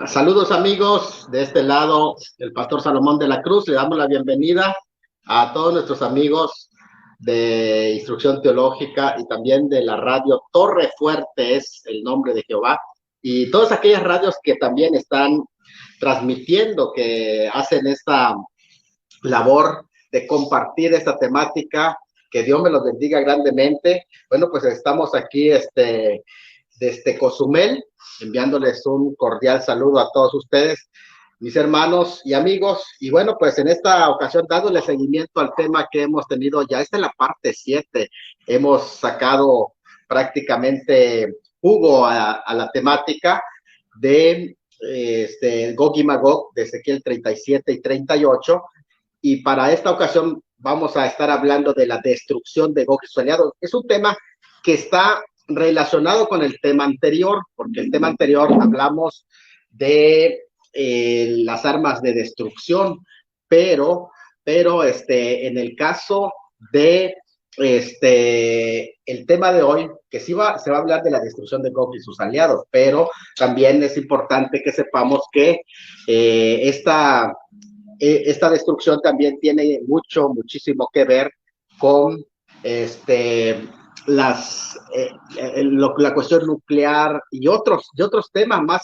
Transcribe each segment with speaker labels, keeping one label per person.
Speaker 1: Saludos amigos, de este lado el pastor Salomón de la Cruz. Le damos la bienvenida a todos nuestros amigos de Instrucción Teológica y también de la radio Torre Fuerte, es el nombre de Jehová, y todas aquellas radios que también están transmitiendo, que hacen esta labor de compartir esta temática. Que Dios me los bendiga grandemente. Bueno, pues estamos aquí desde Cozumel, enviándoles un cordial saludo a todos ustedes, mis hermanos y amigos. Y bueno, pues en esta ocasión, dándole seguimiento al tema que hemos tenido, ya esta es la parte 7. Hemos sacado prácticamente jugo a la temática de Gog y Magog, de Ezequiel 37 y 38. Y para esta ocasión vamos a estar hablando de la destrucción de Gog y sus aliados. Es un tema que está relacionado con el tema anterior, porque el tema anterior hablamos de las armas de destrucción, pero en el caso de el tema de hoy, que se va a hablar de la destrucción de Gog y sus aliados, pero también es importante que sepamos que esta destrucción también tiene muchísimo que ver con la cuestión nuclear y otros temas más,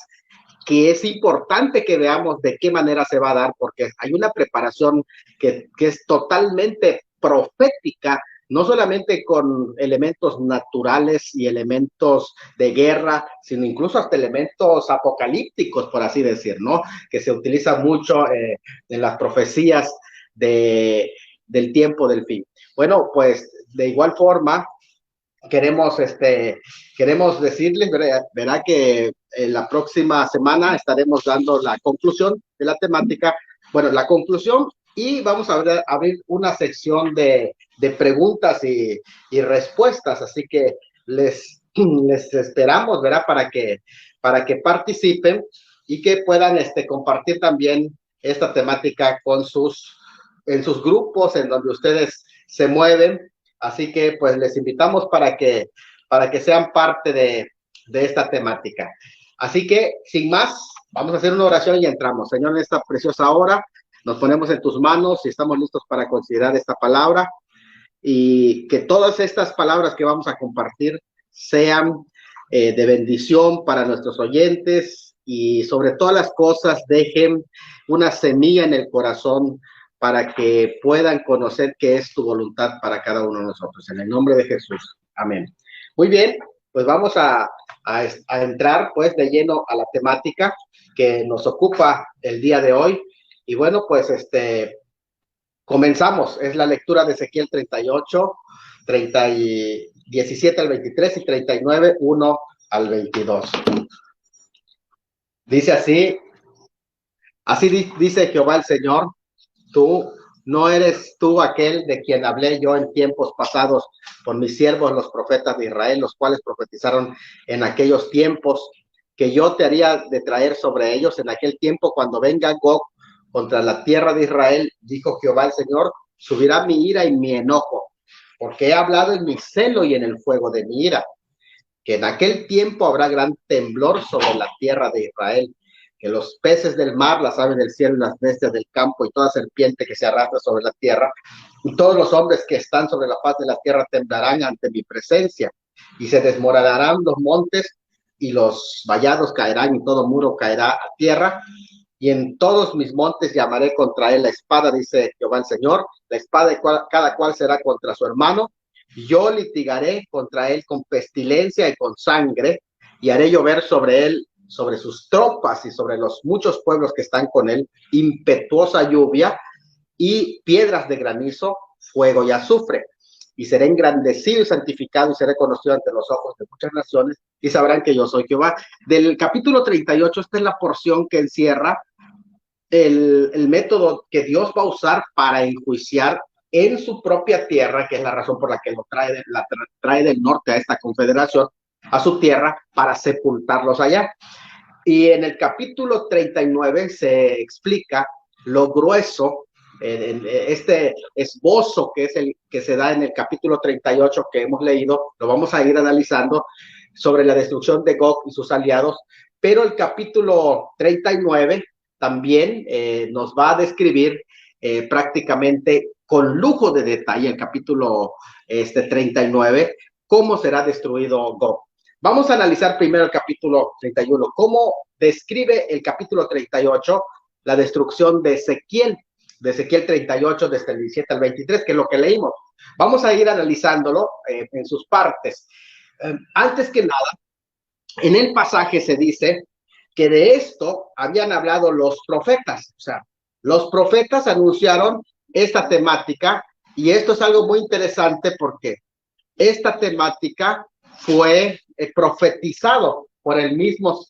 Speaker 1: que es importante que veamos de qué manera se va a dar, porque hay una preparación que es totalmente profética, no solamente con elementos naturales y elementos de guerra, sino incluso hasta elementos apocalípticos, por así decir, ¿no? Que se utiliza mucho en las profecías del tiempo del fin. Bueno, pues de igual forma, queremos decirles, verá que en la próxima semana estaremos dando la conclusión de la temática, bueno, la conclusión, y vamos a abrir una sección de preguntas y respuestas, así que les esperamos, ¿verdad? Para que participen y que puedan compartir también esta temática en sus grupos, en donde ustedes se mueven. Así que pues les invitamos para que sean parte de esta temática. Así que sin más, vamos a hacer una oración y entramos. Señor, en esta preciosa hora nos ponemos en tus manos y estamos listos para considerar esta palabra, y que todas estas palabras que vamos a compartir sean de bendición para nuestros oyentes, y sobre todas las cosas dejen una semilla en el corazón para que puedan conocer qué es tu voluntad para cada uno de nosotros. En el nombre de Jesús. Amén. Muy bien, pues vamos a entrar pues de lleno a la temática que nos ocupa el día de hoy. Y bueno, pues comenzamos. Es la lectura de Ezequiel 38, 17 al 23 y 39, 1 al 22. Dice así dice Jehová el Señor: tú no eres tú aquel de quien hablé yo en tiempos pasados con mis siervos los profetas de Israel, los cuales profetizaron en aquellos tiempos, que yo te haría de traer sobre ellos en aquel tiempo cuando venga Gog contra la tierra de Israel, dijo Jehová el Señor, subirá mi ira y mi enojo, porque he hablado en mi celo y en el fuego de mi ira, que en aquel tiempo habrá gran temblor sobre la tierra de Israel, que los peces del mar, las aves del cielo y las bestias del campo y toda serpiente que se arrastra sobre la tierra, y todos los hombres que están sobre la faz de la tierra temblarán ante mi presencia, y se desmoronarán los montes y los vallados caerán y todo muro caerá a tierra, y en todos mis montes llamaré contra él la espada, dice Jehová el Señor, la espada de cada cual será contra su hermano. Yo litigaré contra él con pestilencia y con sangre, y haré llover sobre él, sobre sus tropas y sobre los muchos pueblos que están con él, impetuosa lluvia y piedras de granizo, fuego y azufre. Y seré engrandecido y santificado y seré conocido ante los ojos de muchas naciones, y sabrán que yo soy Jehová. Del capítulo 38, esta es la porción que encierra el método que Dios va a usar para enjuiciar en su propia tierra, que es la razón por la que lo trae del norte a esta confederación, a su tierra, para sepultarlos allá. Y en el capítulo 39 se explica lo grueso, este esbozo que es el que se da en el capítulo 38 que hemos leído, lo vamos a ir analizando, sobre la destrucción de Gog y sus aliados, pero el capítulo 39 también nos va a describir prácticamente con lujo de detalle el capítulo 39, cómo será destruido Gog. Vamos a analizar primero el capítulo 31, cómo describe el capítulo 38 la destrucción de Ezequiel 38 desde el 17 al 23, que es lo que leímos. Vamos a ir analizándolo en sus partes. Antes que nada, en el pasaje se dice que de esto habían hablado los profetas, o sea, los profetas anunciaron esta temática, y esto es algo muy interesante porque esta temática fue profetizado por el mismo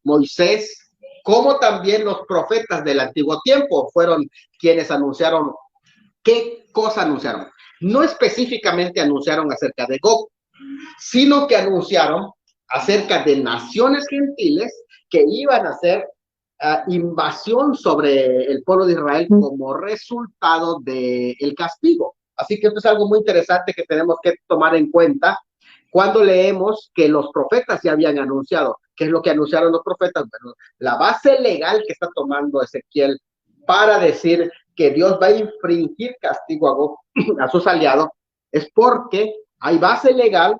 Speaker 1: Moisés, como también los profetas del antiguo tiempo fueron quienes anunciaron. ¿Qué cosa anunciaron? No específicamente anunciaron acerca de Gog, sino que anunciaron acerca de naciones gentiles que iban a hacer invasión sobre el pueblo de Israel como resultado del castigo. Así que esto es algo muy interesante que tenemos que tomar en cuenta cuando leemos que los profetas ya habían anunciado. ¿Qué es lo que anunciaron los profetas? Bueno, la base legal que está tomando Ezequiel para decir que Dios va a infringir castigo a sus aliados es porque hay base legal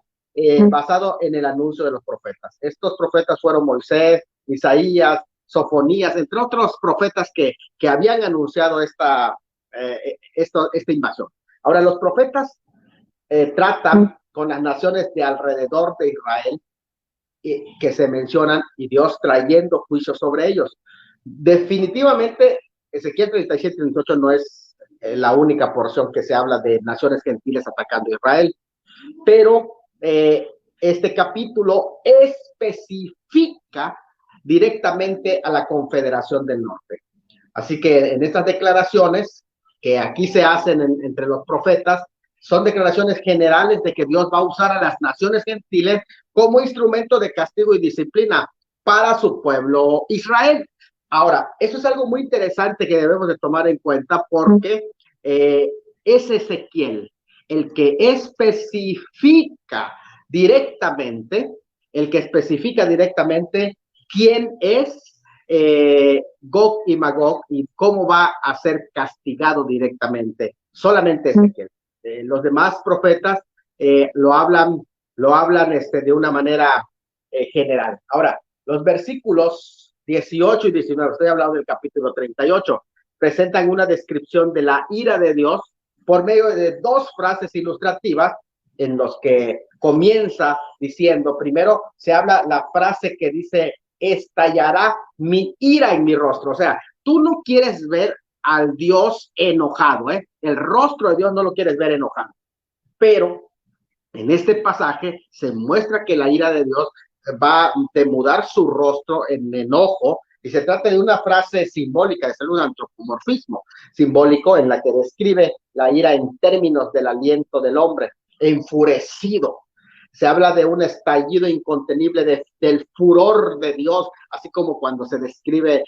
Speaker 1: basado en el anuncio de los profetas. Estos profetas fueron Moisés, Isaías, Sofonías, entre otros profetas que habían anunciado esta invasión. Ahora, los profetas tratan con las naciones de alrededor de Israel que se mencionan y Dios trayendo juicio sobre ellos. Definitivamente, Ezequiel 37 y 38 no es la única porción que se habla de naciones gentiles atacando a Israel, pero este capítulo especifica directamente a la Confederación del Norte. Así que en estas declaraciones que aquí se hacen entre los profetas, son declaraciones generales de que Dios va a usar a las naciones gentiles como instrumento de castigo y disciplina para su pueblo Israel. Ahora, eso es algo muy interesante que debemos de tomar en cuenta porque es Ezequiel el que especifica directamente, quién es Gog y Magog y cómo va a ser castigado directamente. Solamente Ezequiel. Los demás profetas lo hablan de una manera general. Ahora, los versículos 18 y 19, estoy hablando del capítulo 38, presentan una descripción de la ira de Dios por medio de dos frases ilustrativas en los que comienza diciendo, primero se habla la frase que dice, estallará mi ira en mi rostro. O sea, tú no quieres ver al Dios enojado, el rostro de Dios no lo quieres ver enojado, pero en este pasaje se muestra que la ira de Dios va a demudar su rostro en enojo, y se trata de una frase simbólica, es un antropomorfismo simbólico en la que describe la ira en términos del aliento del hombre, enfurecido. Se habla de un estallido incontenible del furor de Dios, así como cuando se describe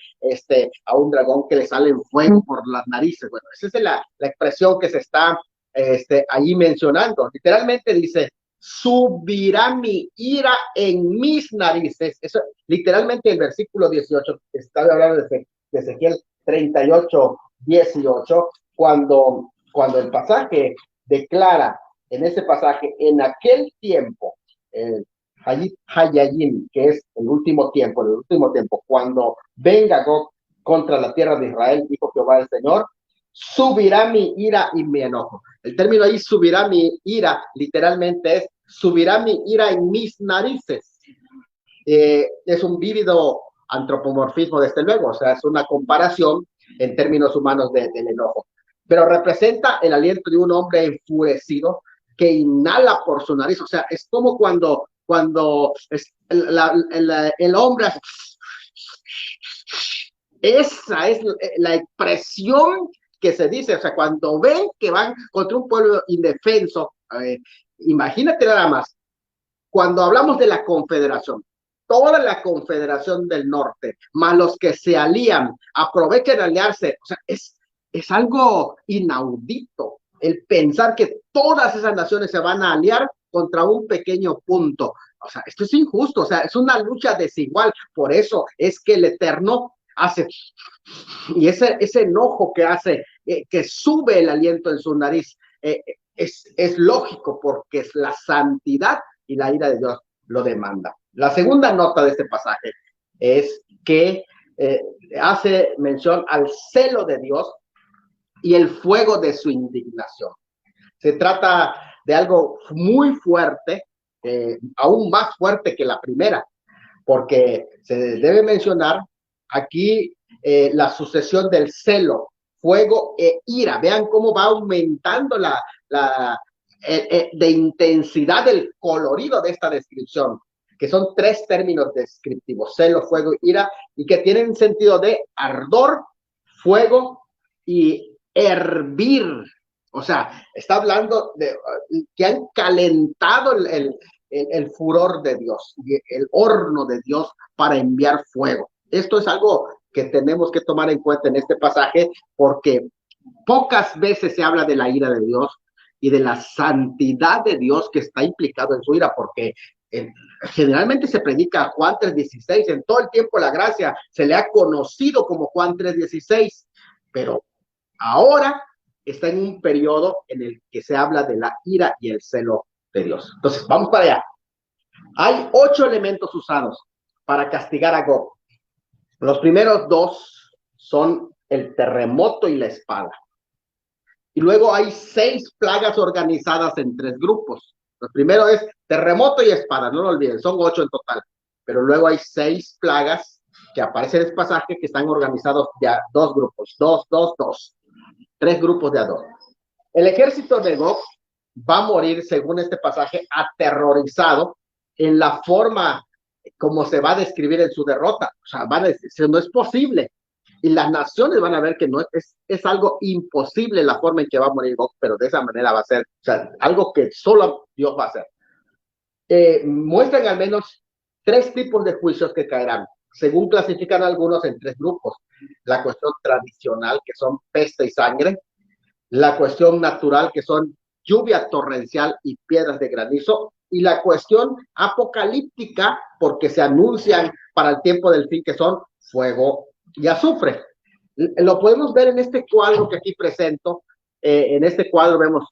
Speaker 1: a un dragón que le sale fuego por las narices. Bueno, esa es la expresión que se está ahí mencionando. Literalmente dice, subirá mi ira en mis narices. Eso, literalmente el versículo 18, está hablando de Ezequiel 38, 18, cuando el pasaje declara, en ese pasaje, en aquel tiempo, Hayayim, que es el último tiempo, cuando venga Gog contra la tierra de Israel, dijo Jehová el Señor, subirá mi ira y mi enojo. El término ahí, subirá mi ira, literalmente es, subirá mi ira en mis narices. Es un vívido antropomorfismo, desde luego, o sea, es una comparación en términos humanos del enojo, pero representa el aliento de un hombre enfurecido que inhala por su nariz. O sea, es como cuando el hombre, esa es la expresión que se dice. O sea, cuando ven que van contra un pueblo indefenso, imagínate nada más, cuando hablamos de la confederación, toda la confederación del norte, más los que se alían, aprovechen de aliarse. O sea, es algo inaudito el pensar que todas esas naciones se van a aliar contra un pequeño punto. o sea, esto es injusto, o sea, es una lucha desigual. Por eso es que el Eterno hace, y ese enojo que hace, que sube el aliento en su nariz, es lógico porque es la santidad y la ira de Dios lo demanda. La segunda nota de este pasaje es que hace mención al celo de Dios y el fuego de su indignación. Se trata de algo muy fuerte, aún más fuerte que la primera, porque se debe mencionar aquí la sucesión del celo, fuego e ira. Vean cómo va aumentando de intensidad el colorido de esta descripción, que son tres términos descriptivos: celo, fuego, ira, y que tienen sentido de ardor, fuego y hervir. O sea, está hablando de que han calentado el furor de Dios, el horno de Dios para enviar fuego. Esto es algo que tenemos que tomar en cuenta en este pasaje, porque pocas veces se habla de la ira de Dios y de la santidad de Dios que está implicado en su ira, porque generalmente se predica Juan 3:16, en todo el tiempo la gracia se le ha conocido como Juan 3:16, pero ahora está en un periodo en el que se habla de la ira y el celo de Dios. Entonces, vamos para allá. Hay 8 elementos usados para castigar a Gog. Los primeros 2 son el terremoto y la espada. Y luego hay 6 plagas organizadas en 3 grupos. Lo primero es terremoto y espada, no lo olviden, son 8 en total. Pero luego hay 6 plagas que aparecen en el pasaje que están organizados ya 2 grupos, 2, 2, 2. 3 grupos de a 2. El ejército de Gog va a morir, según este pasaje, aterrorizado en la forma como se va a describir en su derrota. O sea, van a decir, no es posible. Y las naciones van a ver que no es algo imposible la forma en que va a morir Gog, pero de esa manera va a ser, o sea, algo que solo Dios va a hacer. Muestran al menos 3 tipos de juicios que caerán, según clasifican algunos en 3 grupos. La cuestión tradicional, que son peste y sangre; la cuestión natural, que son lluvia torrencial y piedras de granizo; y la cuestión apocalíptica, porque se anuncian para el tiempo del fin, que son fuego y azufre. Lo podemos ver en este cuadro que aquí presento. En este cuadro vemos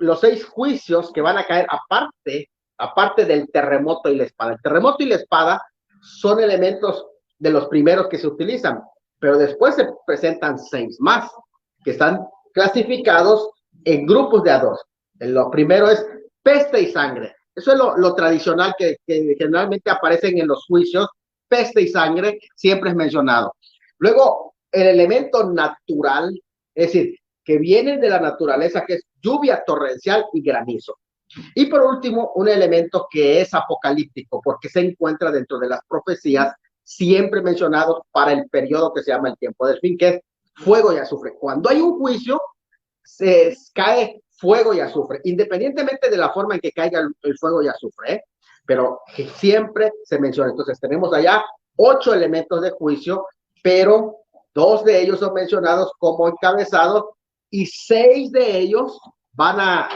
Speaker 1: los 6 juicios que van a caer aparte del terremoto y la espada. El terremoto y la espada son elementos de los primeros que se utilizan, pero después se presentan 6 más que están clasificados en grupos de a 2. Lo primero es peste y sangre. Eso es lo tradicional que generalmente aparecen en los juicios. Peste y sangre siempre es mencionado. Luego, el elemento natural, es decir, que viene de la naturaleza, que es lluvia torrencial y granizo. Y por último, un elemento que es apocalíptico, porque se encuentra dentro de las profecías siempre mencionados para el periodo que se llama el tiempo del fin, que es fuego y azufre. Cuando hay un juicio, se cae fuego y azufre, independientemente de la forma en que caiga el fuego y azufre, pero que siempre se menciona. Entonces tenemos allá 8 elementos de juicio, pero 2 de ellos son mencionados como encabezados y 6 de ellos van a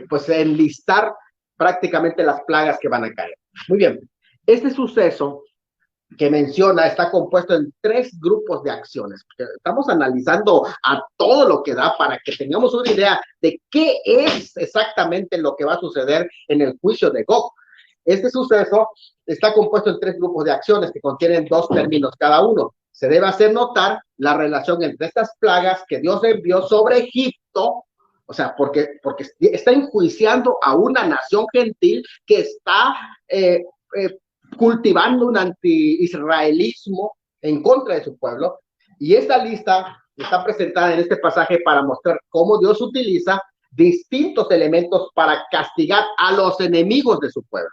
Speaker 1: pues enlistar prácticamente las plagas que van a caer. Muy bien, este suceso que menciona está compuesto en 3 grupos de acciones. Estamos analizando a todo lo que da para que tengamos una idea de qué es exactamente lo que va a suceder en el juicio de Gog. Este suceso está compuesto en 3 grupos de acciones que contienen 2 términos cada uno. Se debe hacer notar la relación entre estas plagas que Dios envió sobre Egipto, o sea, porque está enjuiciando a una nación gentil que está cultivando un anti-israelismo en contra de su pueblo. Y esta lista está presentada en este pasaje para mostrar cómo Dios utiliza distintos elementos para castigar a los enemigos de su pueblo.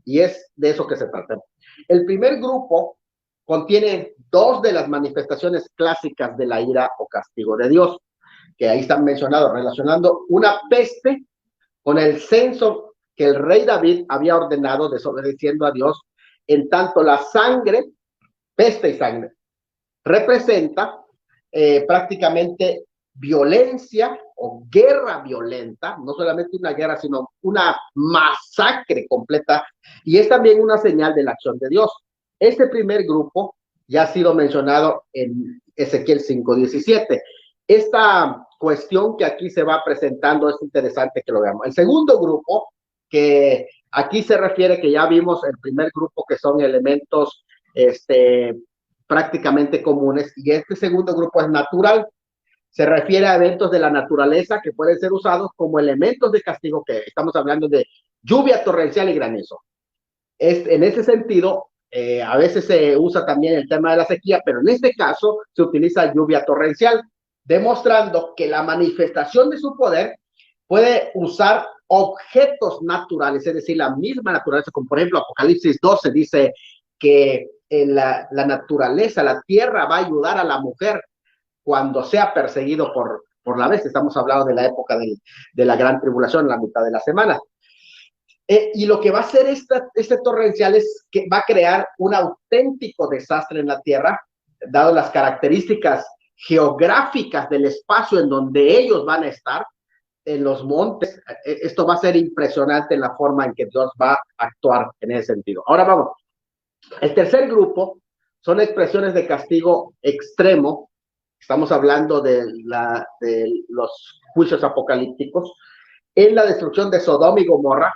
Speaker 1: Y es de eso que se trata. El primer grupo contiene 2 de las manifestaciones clásicas de la ira o castigo de Dios, que ahí están mencionados, relacionando una peste con el censo que el rey David había ordenado, desobedeciendo a Dios. En tanto, la sangre, peste y sangre, representa prácticamente violencia o guerra violenta, no solamente una guerra, sino una masacre completa, y es también una señal de la acción de Dios. Este primer grupo ya ha sido mencionado en Ezequiel 5:17. Esta cuestión que aquí se va presentando es interesante que lo veamos. El segundo grupo, que aquí se refiere, que ya vimos el primer grupo, que son elementos prácticamente comunes, y este segundo grupo es natural. Se refiere a eventos de la naturaleza que pueden ser usados como elementos de castigo, que estamos hablando de lluvia torrencial y granizo. En ese sentido, a veces se usa también el tema de la sequía, pero en este caso se utiliza lluvia torrencial, demostrando que la manifestación de su poder puede usar objetos naturales, es decir, la misma naturaleza, como por ejemplo Apocalipsis 12 dice que la naturaleza, la tierra va a ayudar a la mujer cuando sea perseguido por la bestia. Estamos hablando de la época de la gran tribulación, en la mitad de la semana. Y lo que va a hacer este torrencial es que va a crear un auténtico desastre en la tierra, dado las características geográficas del espacio en donde ellos van a estar, en los montes. Esto va a ser impresionante en la forma en que Dios va a actuar en ese sentido. Ahora vamos. El tercer grupo son expresiones de castigo extremo. Estamos hablando de los juicios apocalípticos en la destrucción de Sodoma y Gomorra,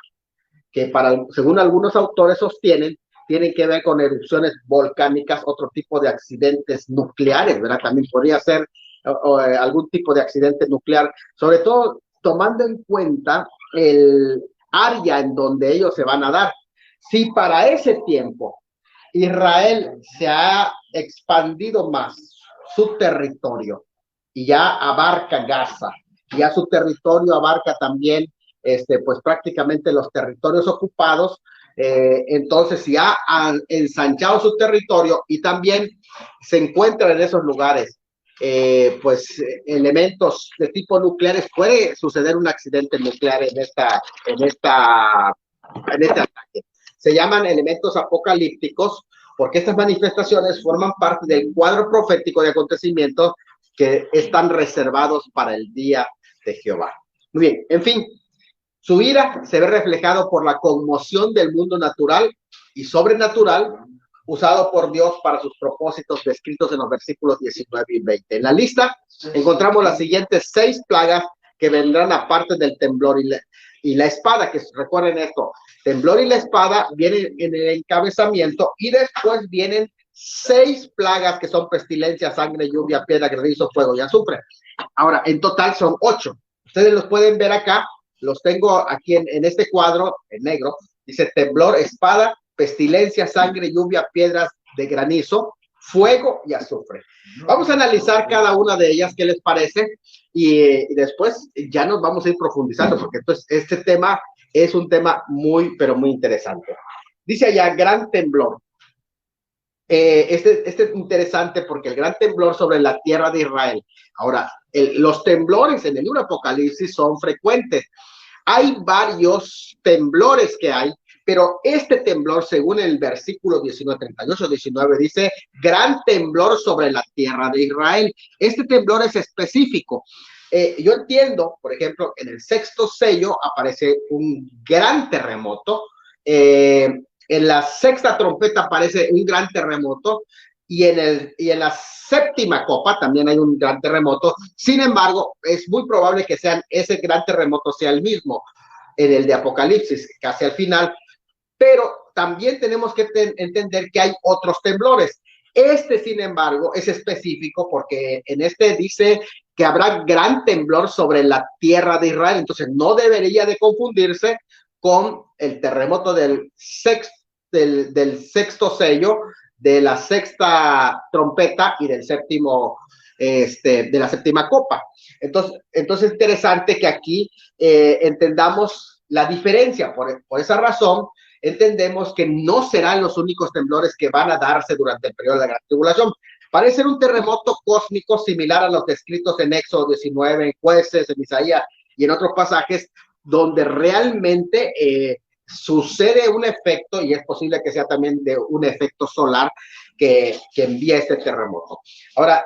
Speaker 1: que según algunos autores sostienen, tienen que ver con erupciones volcánicas, otro tipo de accidentes nucleares, ¿verdad? También podría ser algún tipo de accidente nuclear, sobre todo tomando en cuenta el área en donde ellos se van a dar. Si para ese tiempo Israel se ha expandido más su territorio y ya abarca Gaza, ya su territorio abarca también pues prácticamente los territorios ocupados, entonces ya han ensanchado su territorio y también se encuentran en esos lugares pues elementos de tipo nucleares, puede suceder un accidente nuclear en este ataque. Se llaman elementos apocalípticos porque estas manifestaciones forman parte del cuadro profético de acontecimientos que están reservados para el día de Jehová. Muy bien, en fin, su ira se ve reflejado por la conmoción del mundo natural y sobrenatural usado por Dios para sus propósitos descritos en los versículos 19 y 20. En la lista encontramos las siguientes 6 plagas que vendrán aparte del temblor y la espada, que recuerden esto, temblor y la espada vienen en el encabezamiento y después vienen 6 plagas que son pestilencia, sangre, lluvia, piedra, granizo, fuego y azufre. Ahora, en total son 8. Ustedes los pueden ver acá, los tengo aquí en este cuadro, en negro, dice temblor, espada, pestilencia, sangre, lluvia, piedras de granizo, fuego y azufre. Vamos a analizar cada una de ellas, ¿qué les parece? Y después ya nos vamos a ir profundizando, porque entonces este tema es un tema muy, pero muy interesante. Dice allá, gran temblor. Este es interesante porque el gran temblor sobre la tierra de Israel. Ahora, los temblores en el libro Apocalipsis son frecuentes. Hay varios temblores que hay, pero este temblor, según el versículo 19, 38, 19, dice, gran temblor sobre la tierra de Israel. Este temblor es específico. Yo entiendo, por ejemplo, en el sexto sello aparece un gran terremoto, en la sexta trompeta aparece un gran terremoto y en la séptima copa también hay un gran terremoto. Sin embargo, es muy probable que ese gran terremoto sea el mismo en el de Apocalipsis, casi al final. Pero también tenemos que entender que hay otros temblores. Sin embargo, es específico porque en este dice que habrá gran temblor sobre la tierra de Israel. Entonces, no debería de confundirse con el terremoto del sexto sello, de la sexta trompeta y del séptimo, de la séptima copa. Entonces es interesante que aquí entendamos la diferencia. Por esa razón, entendemos que no serán los únicos temblores que van a darse durante el periodo de la gran tribulación. Parece ser un terremoto cósmico similar a los descritos en Éxodo 19, en Jueces, en Isaías y en otros pasajes, donde realmente sucede un efecto, y es posible que sea también de un efecto solar que envía este terremoto. Ahora,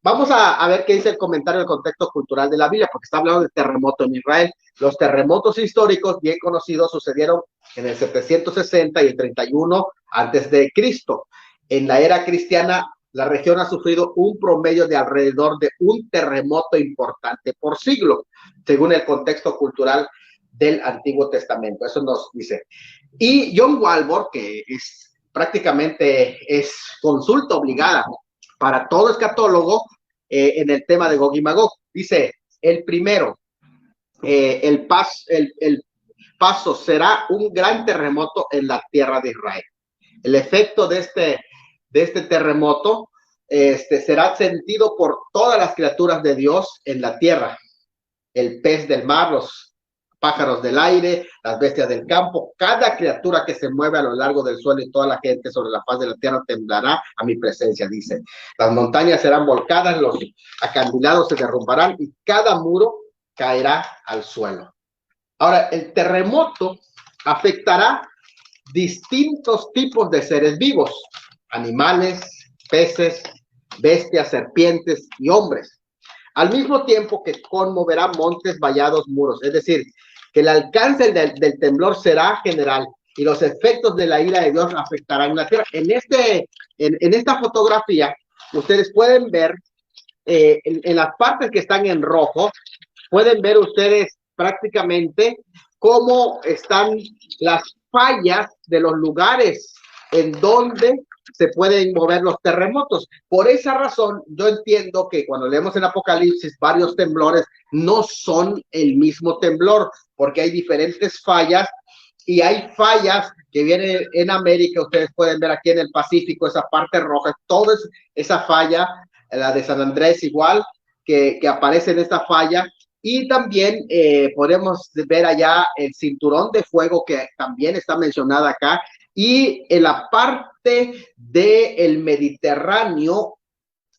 Speaker 1: Vamos a ver qué dice el comentario del contexto cultural de la Biblia, porque está hablando de terremoto en Israel. Los terremotos históricos bien conocidos sucedieron en el 760 y el 31 antes de Cristo. En la era cristiana, la región ha sufrido un promedio de alrededor de un terremoto importante por siglo, según el contexto cultural del Antiguo Testamento. Eso nos dice. Y John Walvoord, que es prácticamente es consulta obligada para todo escatólogo en el tema de Gog y Magog, dice: el primero, el paso será un gran terremoto en la tierra de Israel. El efecto de este terremoto será sentido por todas las criaturas de Dios en la tierra. El pez del mar, los pájaros del aire, las bestias del campo, cada criatura que se mueve a lo largo del suelo y toda la gente sobre la faz de la tierra temblará a mi presencia, dice. Las montañas serán volcadas, los acantilados se derrumbarán y cada muro caerá al suelo. Ahora, el terremoto afectará distintos tipos de seres vivos, animales, peces, bestias, serpientes y hombres, al mismo tiempo que conmoverá montes, vallados, muros. Es decir, que el alcance del temblor será general y los efectos de la ira de Dios afectarán la tierra. En esta fotografía, ustedes pueden ver en las partes que están en rojo, pueden ver ustedes prácticamente cómo están las fallas de los lugares en donde se pueden mover los terremotos. Por esa razón, yo entiendo que cuando leemos en Apocalipsis varios temblores, no son el mismo temblor, porque hay diferentes fallas y hay fallas que vienen en América. Ustedes pueden ver aquí en el Pacífico, esa parte roja, toda esa falla, la de San Andrés igual, que aparece en esta falla. Y también podemos ver allá el cinturón de fuego que también está mencionada acá. Y en la parte del Mediterráneo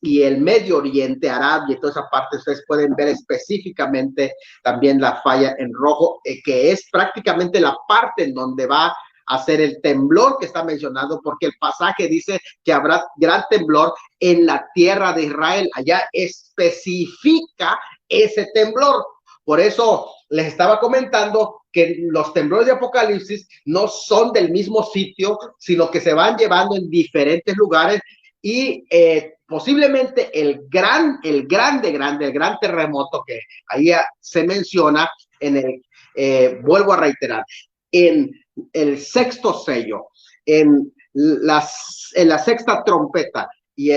Speaker 1: y el Medio Oriente, Arabia y toda esa parte, ustedes pueden ver específicamente también la falla en rojo, que es prácticamente la parte en donde va a hacer el temblor que está mencionado, porque el pasaje dice que habrá gran temblor en la tierra de Israel. Allá especifica ese temblor. Por eso les estaba comentando que los temblores de Apocalipsis no son del mismo sitio, sino que se van llevando en diferentes lugares y posiblemente el gran terremoto que ahí se menciona vuelvo a reiterar, en el sexto sello, en la sexta trompeta y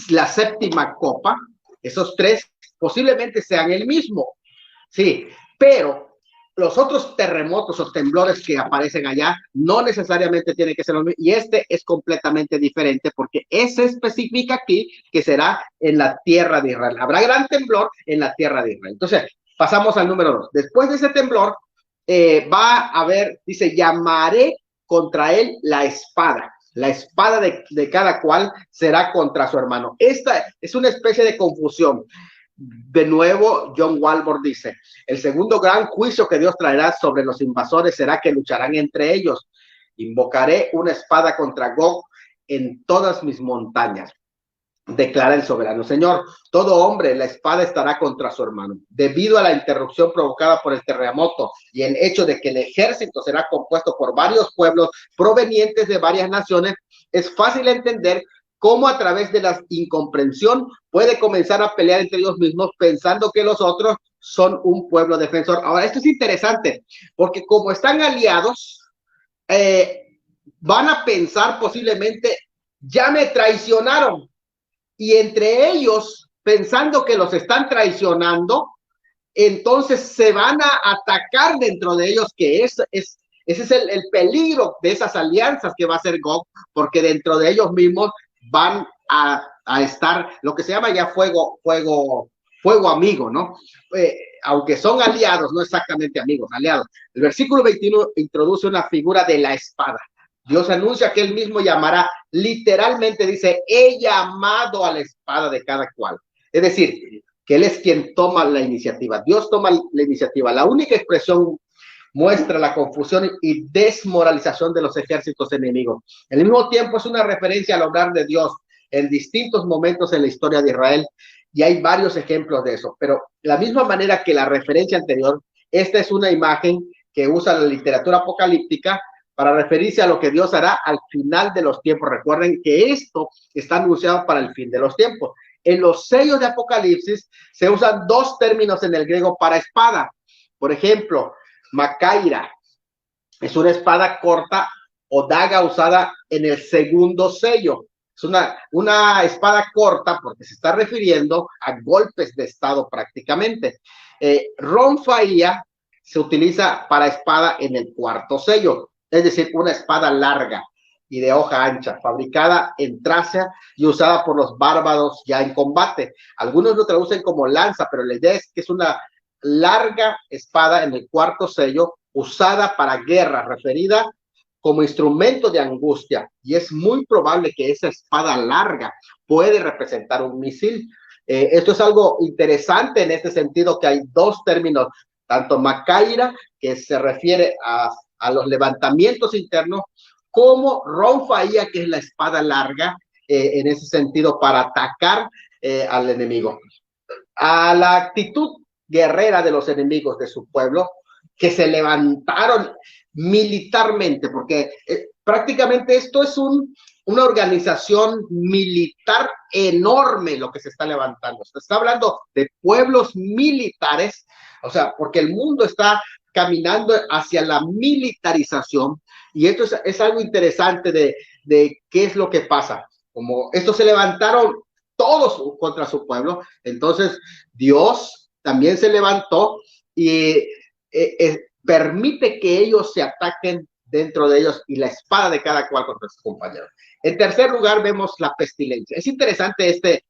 Speaker 1: la séptima copa, esos tres posiblemente sean el mismo, sí, pero los otros terremotos o temblores que aparecen allá no necesariamente tienen que ser los mismos, y este es completamente diferente porque ese especifica aquí que será en la tierra de Israel. Habrá gran temblor en la tierra de Israel. Entonces, pasamos al número 2. Después de ese temblor, va a haber, dice, llamaré contra él la espada. La espada de cada cual será contra su hermano. Esta es una especie de confusión. De nuevo, John Walvoord dice: el segundo gran juicio que Dios traerá sobre los invasores será que lucharán entre ellos. Invocaré una espada contra Gog en todas mis montañas, declara el soberano Señor. Todo hombre, la espada estará contra su hermano. Debido a la interrupción provocada por el terremoto y el hecho de que el ejército será compuesto por varios pueblos provenientes de varias naciones, es fácil entender cómo a través de la incomprensión puede comenzar a pelear entre ellos mismos pensando que los otros son un pueblo defensor. Ahora, esto es interesante porque como están aliados, van a pensar posiblemente: ya me traicionaron. Y entre ellos, pensando que los están traicionando, entonces se van a atacar dentro de ellos, que ese es el peligro de esas alianzas que va a hacer Gog, porque dentro de ellos mismos van a estar lo que se llama ya fuego amigo, ¿no? Aunque son aliados, no exactamente amigos, aliados. El versículo 21 introduce una figura de la espada. Dios anuncia que él mismo llamará, literalmente dice: he llamado a la espada de cada cual. Es decir, que él es quien toma la iniciativa. Dios toma la iniciativa. La única expresión muestra la confusión y desmoralización de los ejércitos enemigos. Al mismo tiempo es una referencia al obrar de Dios en distintos momentos en la historia de Israel y hay varios ejemplos de eso. Pero de la misma manera que la referencia anterior, esta es una imagen que usa la literatura apocalíptica para referirse a lo que Dios hará al final de los tiempos. Recuerden que esto está anunciado para el fin de los tiempos. En los sellos de Apocalipsis se usan dos términos en el griego para espada. Por ejemplo, Macaira es una espada corta o daga usada en el segundo sello. Es una espada corta porque se está refiriendo a golpes de estado prácticamente. Ronfaía se utiliza para espada en el cuarto sello, es decir, una espada larga y de hoja ancha, fabricada en Tracia y usada por los bárbaros ya en combate. Algunos lo traducen como lanza, pero la idea es que es una larga espada en el cuarto sello usada para guerra, referida como instrumento de angustia, y es muy probable que esa espada larga puede representar un misil. Esto es algo interesante en este sentido, que hay dos términos, tanto Macaira, que se refiere a los levantamientos internos, como Ronfaía, que es la espada larga, en ese sentido, para atacar al enemigo. A la actitud guerrera de los enemigos de su pueblo, que se levantaron militarmente, porque prácticamente esto es una organización militar enorme lo que se está levantando. Se está hablando de pueblos militares, o sea, porque el mundo está caminando hacia la militarización, y esto es algo interesante de qué es lo que pasa. Como estos se levantaron todos contra su pueblo, entonces Dios también se levantó y permite que ellos se ataquen dentro de ellos y la espada de cada cual contra sus compañeros. En tercer lugar vemos la pestilencia. Es interesante este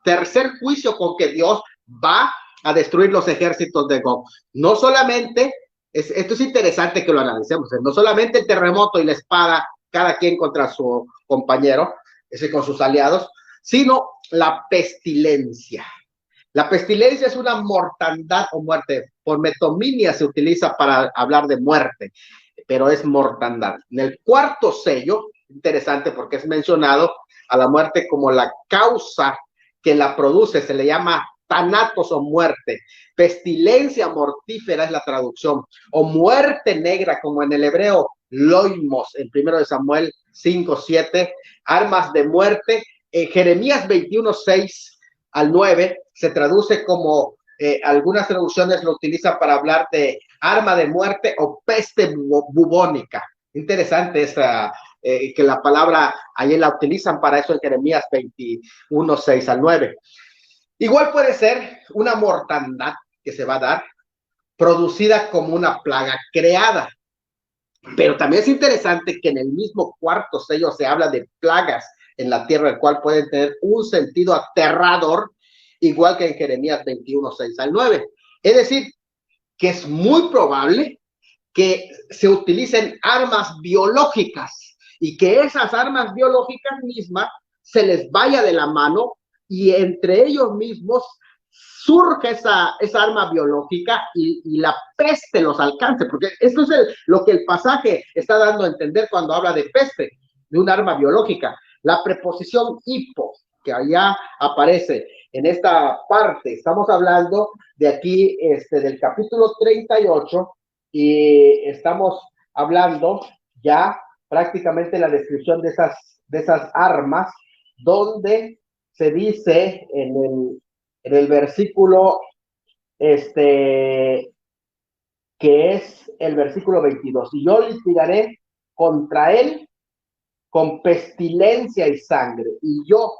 Speaker 1: tercer juicio con que Dios va a destruir los ejércitos de Gog. No solamente, esto es interesante que lo analicemos, no solamente el terremoto y la espada, cada quien contra su compañero, ese con sus aliados, sino la pestilencia. La pestilencia es una mortandad o muerte. Por metominia se utiliza para hablar de muerte, pero es mortandad. En el cuarto sello, interesante porque es mencionado a la muerte como la causa que la produce, se le llama thanatos o muerte. Pestilencia mortífera es la traducción, o muerte negra, como en el hebreo, loimos, en 1 Samuel 5:7, armas de muerte. Jeremías 21:6 al 9 se traduce como, algunas traducciones lo utilizan para hablar de arma de muerte o peste bubónica. Interesante esa, que la palabra ahí la utilizan para eso en Jeremías 21:6 al 9. Igual puede ser una mortandad que se va a dar, producida como una plaga creada. Pero también es interesante que en el mismo cuarto sello se habla de plagas en la tierra, el cual pueden tener un sentido aterrador, igual que en Jeremías 21:6 al 9. Es decir, que es muy probable que se utilicen armas biológicas y que esas armas biológicas mismas se les vaya de la mano y entre ellos mismos surge esa arma biológica y la peste los alcance, porque esto es lo que el pasaje está dando a entender cuando habla de peste, de un arma biológica. La preposición hipo, que allá aparece en esta parte, estamos hablando de aquí, del capítulo 38, y estamos hablando ya prácticamente la descripción de esas armas, donde se dice en el versículo, que es el versículo 22, y yo litigaré contra él con pestilencia y sangre, y yo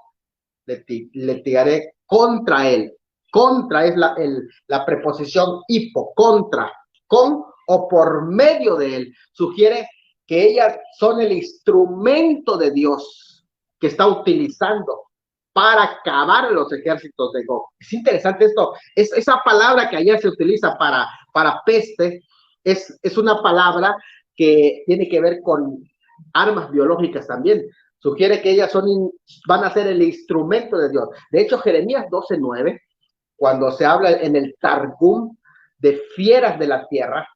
Speaker 1: litigaré contra él. Contra es la preposición hipo, contra, con o por medio de él. Sugiere que ellas son el instrumento de Dios que está utilizando para acabar los ejércitos de Gog. Es interesante esto, esa palabra que allá se utiliza para peste, es una palabra que tiene que ver con armas biológicas también. Sugiere que ellas van a ser el instrumento de Dios. De hecho, Jeremías 12:9, cuando se habla en el Targum de fieras de la tierra,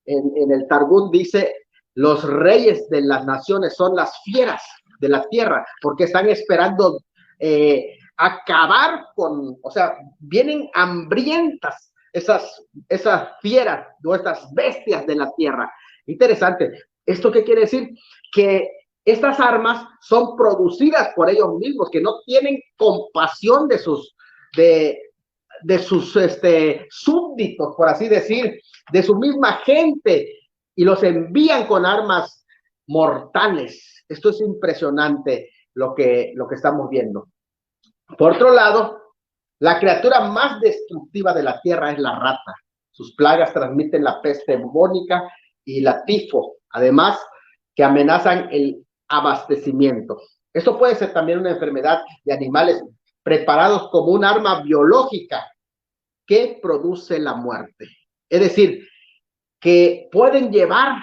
Speaker 1: en el Targum dice, los reyes de las naciones son las fieras de la tierra, porque están esperando acabar con, o sea, vienen hambrientas esas fieras o estas bestias de la tierra. Interesante. ¿Esto qué quiere decir? Que estas armas son producidas por ellos mismos, que no tienen compasión de sus súbditos, por así decir, de su misma gente, y los envían con armas mortales. Esto es impresionante lo que estamos viendo. Por otro lado, la criatura más destructiva de la tierra es la rata. Sus plagas transmiten la peste bubónica y la tifo, además que amenazan el abastecimiento. Esto puede ser también una enfermedad de animales preparados como un arma biológica que produce la muerte. Es decir, que pueden llevar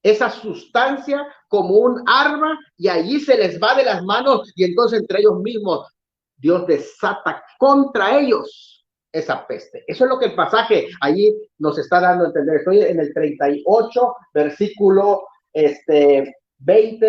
Speaker 1: esa sustancia como un arma y allí se les va de las manos y entonces entre ellos mismos Dios desata contra ellos esa peste. Eso es lo que el pasaje allí nos está dando a entender. Estoy en el 38, versículo 20,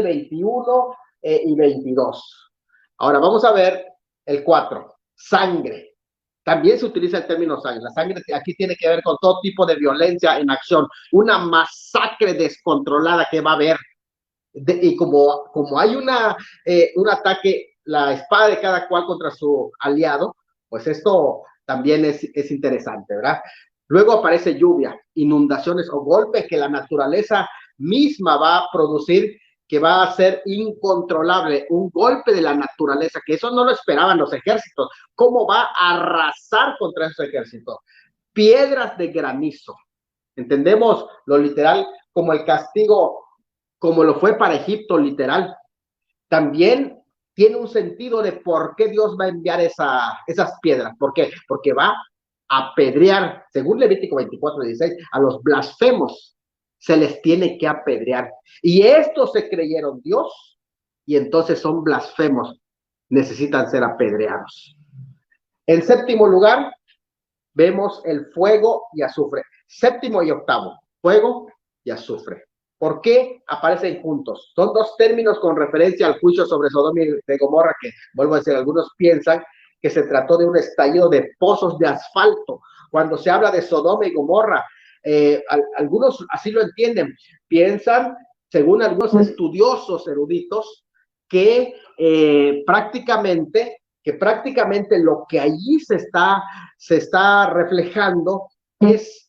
Speaker 1: 21 y 22. Ahora vamos a ver el 4, sangre. También se utiliza el término sangre. La sangre aquí tiene que ver con todo tipo de violencia en acción, una masacre descontrolada que va a haber. Y como hay un ataque, la espada de cada cual contra su aliado, pues esto también es interesante, ¿verdad? Luego aparece lluvia, inundaciones o golpes que la naturaleza misma va a producir, que va a ser incontrolable, un golpe de la naturaleza, que eso no lo esperaban los ejércitos. ¿Cómo va a arrasar contra esos ejércitos? Piedras de granizo. Entendemos lo literal como el castigo, como lo fue para Egipto, literal. También tiene un sentido de por qué Dios va a enviar esas piedras. ¿Por qué? Porque va a apedrear, según Levítico 24:16, a los blasfemos. Se les tiene que apedrear. Y estos se creyeron Dios y entonces son blasfemos. Necesitan ser apedreados. En séptimo lugar, vemos el fuego y azufre. Séptimo y octavo, fuego y azufre. ¿Por qué aparecen juntos? Son dos términos con referencia al juicio sobre Sodoma y de Gomorra, que, vuelvo a decir, algunos piensan que se trató de un estallido de pozos de asfalto. Cuando se habla de Sodoma y Gomorra, algunos así lo entienden. Piensan, según algunos estudiosos eruditos, que prácticamente lo que allí se está reflejando es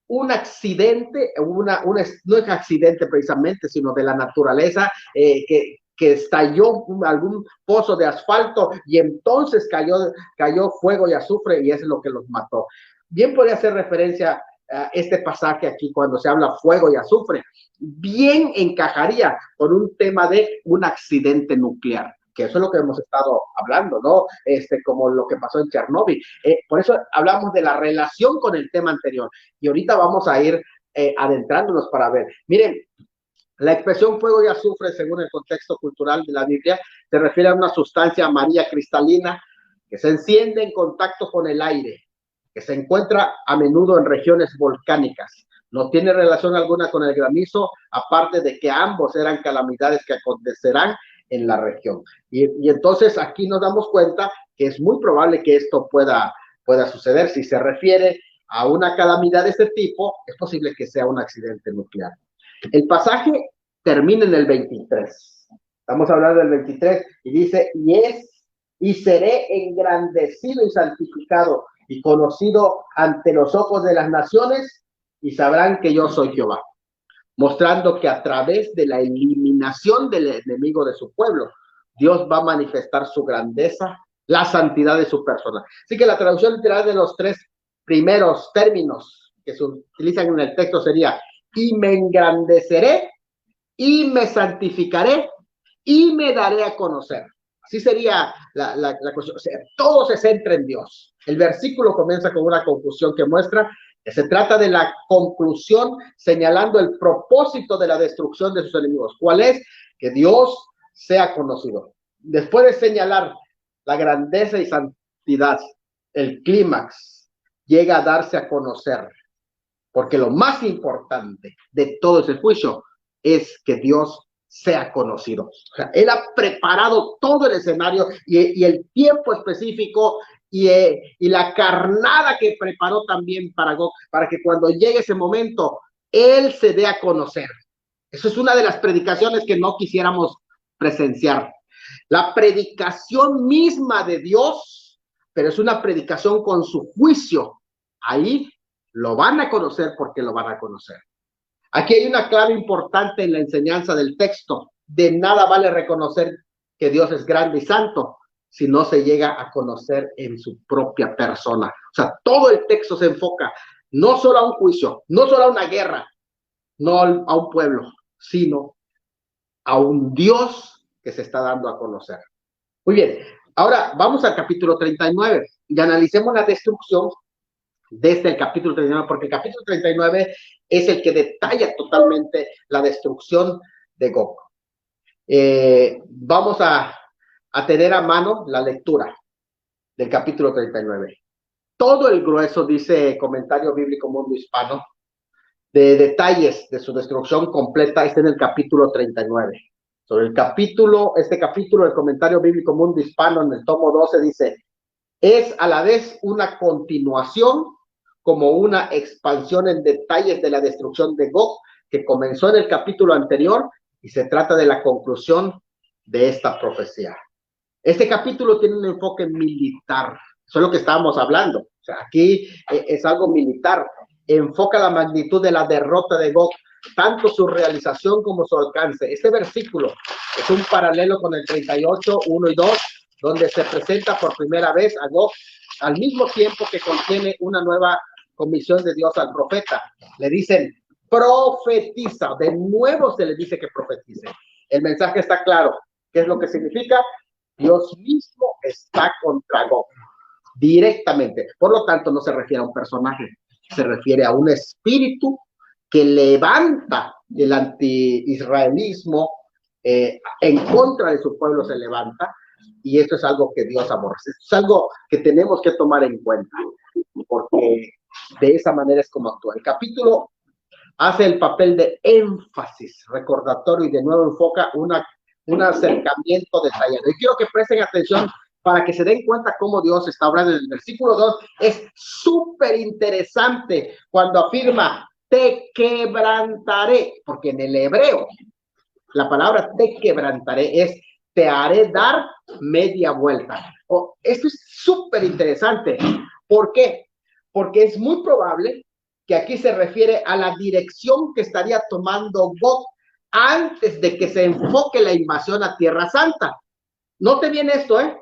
Speaker 1: un accidente, no es accidente precisamente, sino de la naturaleza, que estalló algún pozo de asfalto y entonces cayó fuego y azufre y es lo que los mató. Bien podría hacer referencia a este pasaje aquí cuando se habla fuego y azufre. Bien encajaría con un tema de un accidente nuclear, que eso es lo que hemos estado hablando, ¿no? Como lo que pasó en Chernóbil. Por eso hablamos de la relación con el tema anterior. Y ahorita vamos a ir adentrándonos para ver. Miren, la expresión fuego y azufre, según el contexto cultural de la Biblia, se refiere a una sustancia amarilla cristalina que se enciende en contacto con el aire, que se encuentra a menudo en regiones volcánicas. No tiene relación alguna con el granizo, aparte de que ambos eran calamidades que acontecerán en la región. Y entonces aquí nos damos cuenta que es muy probable que esto pueda suceder. Si se refiere a una calamidad de este tipo, es posible que sea un accidente nuclear. El pasaje termina en el 23. Estamos hablando del 23 y dice, y seré engrandecido y santificado y conocido ante los ojos de las naciones y sabrán que yo soy Jehová. Mostrando que a través de la eliminación del enemigo de su pueblo, Dios va a manifestar su grandeza, la santidad de su persona. Así que la traducción literal de los tres primeros términos que se utilizan en el texto sería, y me engrandeceré, y me santificaré, y me daré a conocer. Así sería la cuestión. O sea, todo se centra en Dios. El versículo comienza con una confusión que muestra que se trata de la conclusión señalando el propósito de la destrucción de sus enemigos. ¿Cuál es? Que Dios sea conocido. Después de señalar la grandeza y santidad, el clímax llega a darse a conocer. Porque lo más importante de todo ese juicio es que Dios sea conocido. O sea, él ha preparado todo el escenario y el tiempo específico y la carnada que preparó también para Gog, para que cuando llegue ese momento, él se dé a conocer. Eso es una de las predicaciones que no quisiéramos presenciar. La predicación misma de Dios, pero es una predicación con su juicio. Ahí lo van a conocer porque lo van a conocer. Aquí hay una clave importante en la enseñanza del texto. De nada vale reconocer que Dios es grande y santo si no se llega a conocer en su propia persona. O sea, todo el texto se enfoca no solo a un juicio, no solo a una guerra, no a un pueblo, sino a un Dios que se está dando a conocer. Muy bien, ahora vamos al capítulo 39 y analicemos la destrucción desde el capítulo 39, porque el capítulo 39 es el que detalla totalmente la destrucción de Gog. Vamos a tener a mano la lectura del capítulo 39. Todo el grueso, dice Comentario Bíblico Mundo Hispano, de detalles de su destrucción completa está en el capítulo 39. Sobre este capítulo del Comentario Bíblico Mundo Hispano en el tomo 12 dice, es a la vez una continuación como una expansión en detalles de la destrucción de Gog que comenzó en el capítulo anterior y se trata de la conclusión de esta profecía. Este capítulo tiene un enfoque militar, eso es lo que estábamos hablando. O sea, aquí es algo militar, enfoca la magnitud de la derrota de Gog, tanto su realización como su alcance. Este versículo es un paralelo con el 38, 1 y 2, donde se presenta por primera vez a Gog al mismo tiempo que contiene una nueva comisión de Dios al profeta. Le dicen, profetiza, de nuevo se le dice que profetice. El mensaje está claro. ¿Qué es lo que significa? Dios mismo está contra Gog, directamente. Por lo tanto, no se refiere a un personaje, se refiere a un espíritu que levanta el anti-israelismo, en contra de su pueblo se levanta, y esto es algo que Dios aborrece. Esto es algo que tenemos que tomar en cuenta, porque de esa manera es como actúa. El capítulo hace el papel de énfasis, recordatorio, y de nuevo enfoca un acercamiento detallado. Y quiero que presten atención para que se den cuenta cómo Dios está hablando. En el versículo 2 es súper interesante cuando afirma, te quebrantaré, porque en el hebreo la palabra te quebrantaré es, te haré dar media vuelta. Esto es súper interesante. ¿Por qué? Porque es muy probable que aquí se refiere a la dirección que estaría tomando Gog antes de que se enfoque la invasión a Tierra Santa. Note bien esto, ¿eh?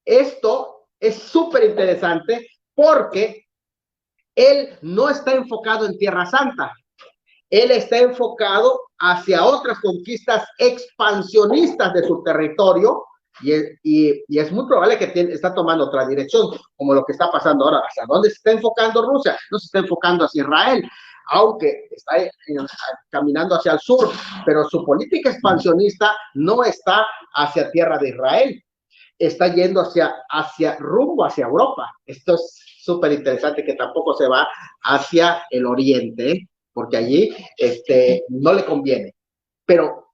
Speaker 1: Esto es súper interesante porque él no está enfocado en Tierra Santa. Él está enfocado hacia otras conquistas expansionistas de su territorio y es muy probable que está tomando otra dirección, como lo que está pasando ahora. ¿Hacia dónde se está enfocando Rusia? No se está enfocando hacia Israel, aunque está caminando hacia el sur, pero su política expansionista no está hacia tierra de Israel, está yendo hacia rumbo hacia Europa. Esto es súper interesante, que tampoco se va hacia el oriente, porque allí no le conviene. Pero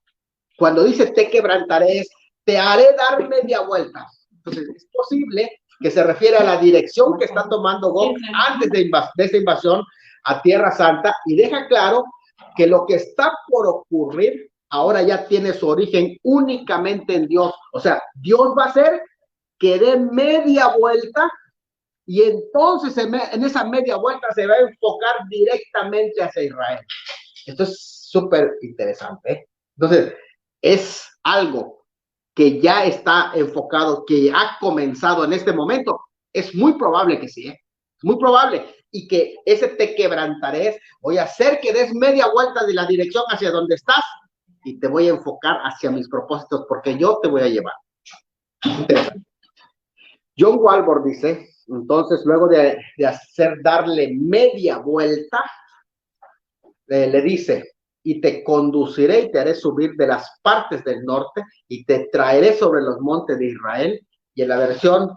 Speaker 1: cuando dice te quebrantaré, te haré dar media vuelta. Entonces es posible que se refiere a la dirección que está tomando Gog antes de esta invasión a Tierra Santa, y deja claro que lo que está por ocurrir ahora ya tiene su origen únicamente en Dios. O sea, Dios va a hacer que dé media vuelta, y entonces en esa media vuelta se va a enfocar directamente hacia Israel. Esto es súper interesante, ¿eh? Entonces, es algo que ya está enfocado, que ha comenzado en este momento. Es muy probable que sí, ¿eh? Es muy probable. Y que ese te quebrantaré, voy a hacer que des media vuelta de la dirección hacia donde estás y te voy a enfocar hacia mis propósitos, porque yo te voy a llevar. Interesante. John Walborg dice, entonces, luego de darle media vuelta, le dice, y te conduciré y te haré subir de las partes del norte y te traeré sobre los montes de Israel. Y en la versión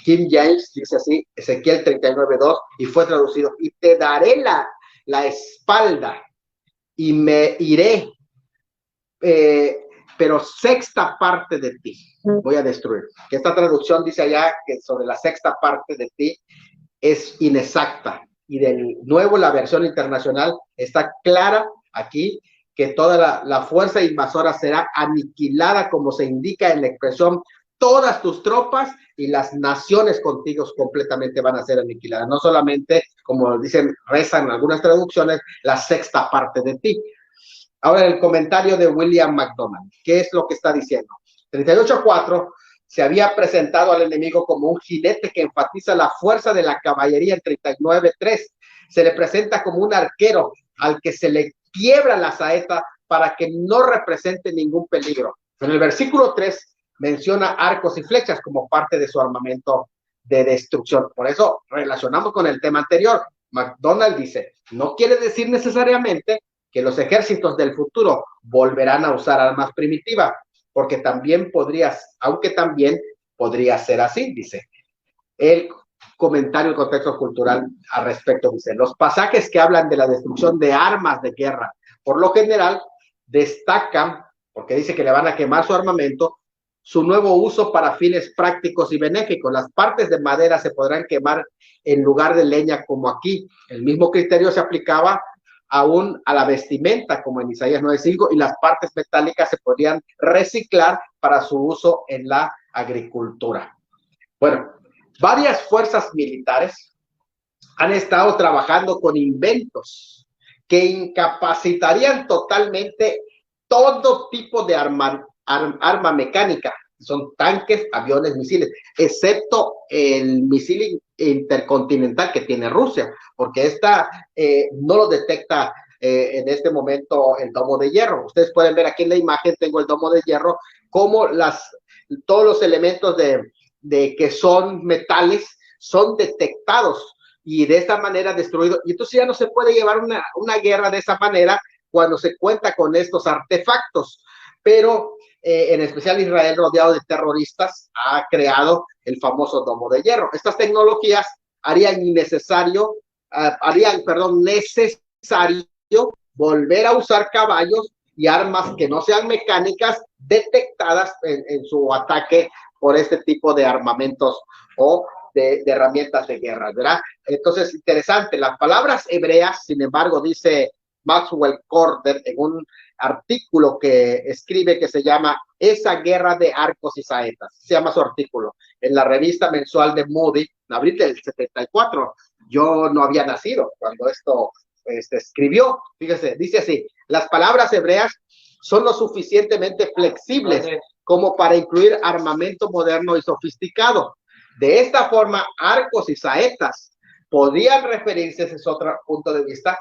Speaker 1: King James dice así, Ezequiel 39:2, y fue traducido, y te daré la espalda y me iré pero sexta parte de ti voy a destruir. Que esta traducción dice allá que sobre la sexta parte de ti es inexacta. Y de nuevo la versión internacional está clara aquí que toda la fuerza invasora será aniquilada, como se indica en la expresión, todas tus tropas y las naciones contigo completamente van a ser aniquiladas. No solamente, como dicen, rezan algunas traducciones, la sexta parte de ti. Ahora el comentario de William MacDonald, ¿qué es lo que está diciendo? 38:4 se había presentado al enemigo como un jinete que enfatiza la fuerza de la caballería. En 39:3 se le presenta como un arquero al que se le quiebra la saeta para que no represente ningún peligro. En el versículo 3 menciona arcos y flechas como parte de su armamento de destrucción. Por eso relacionamos con el tema anterior. MacDonald dice, no quiere decir necesariamente que los ejércitos del futuro volverán a usar armas primitivas, porque también aunque también podría ser así, dice. El comentario, el contexto cultural al respecto, dice, los pasajes que hablan de la destrucción de armas de guerra, por lo general, destacan, porque dice que le van a quemar su armamento, su nuevo uso para fines prácticos y benéficos. Las partes de madera se podrán quemar en lugar de leña, como aquí. El mismo criterio se aplicaba aún a la vestimenta, como en Isaías 9:5, y las partes metálicas se podrían reciclar para su uso en la agricultura. Bueno, varias fuerzas militares han estado trabajando con inventos que incapacitarían totalmente todo tipo de arma mecánica. Son tanques, aviones, misiles, excepto el misil intercontinental que tiene Rusia, porque esta no lo detecta en este momento el domo de hierro. Ustedes pueden ver aquí en la imagen, tengo el domo de hierro, como todos los elementos de que son metales son detectados y de esta manera destruidos. Y entonces ya no se puede llevar una guerra de esa manera cuando se cuenta con estos artefactos. Pero en especial Israel, rodeado de terroristas, ha creado el famoso domo de hierro. Estas tecnologías harían necesario volver a usar caballos y armas que no sean mecánicas detectadas en su ataque por este tipo de armamentos o de herramientas de guerra, ¿verdad? Entonces, interesante. Las palabras hebreas, sin embargo, dice Maxwell Corder en un artículo que escribe que se llama Esa guerra de arcos y saetas. Se llama su artículo en la revista mensual de Moody, en abril del 74. Yo no había nacido cuando esto escribió. Fíjese, dice así, las palabras hebreas son lo suficientemente flexibles como para incluir armamento moderno y sofisticado. De esta forma, arcos y saetas podrían referirse, ese es otro punto de vista,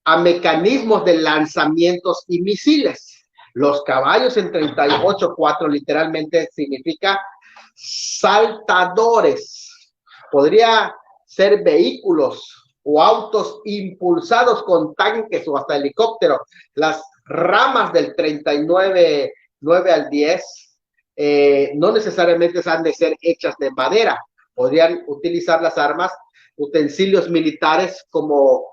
Speaker 1: a mecanismos de lanzamientos y misiles. Los caballos en 38:4 literalmente significa saltadores. Podría ser vehículos o autos impulsados con tanques o hasta helicópteros. Las ramas del 39:9 al 10 no necesariamente han de ser hechas de madera. Podrían utilizar las armas, utensilios militares como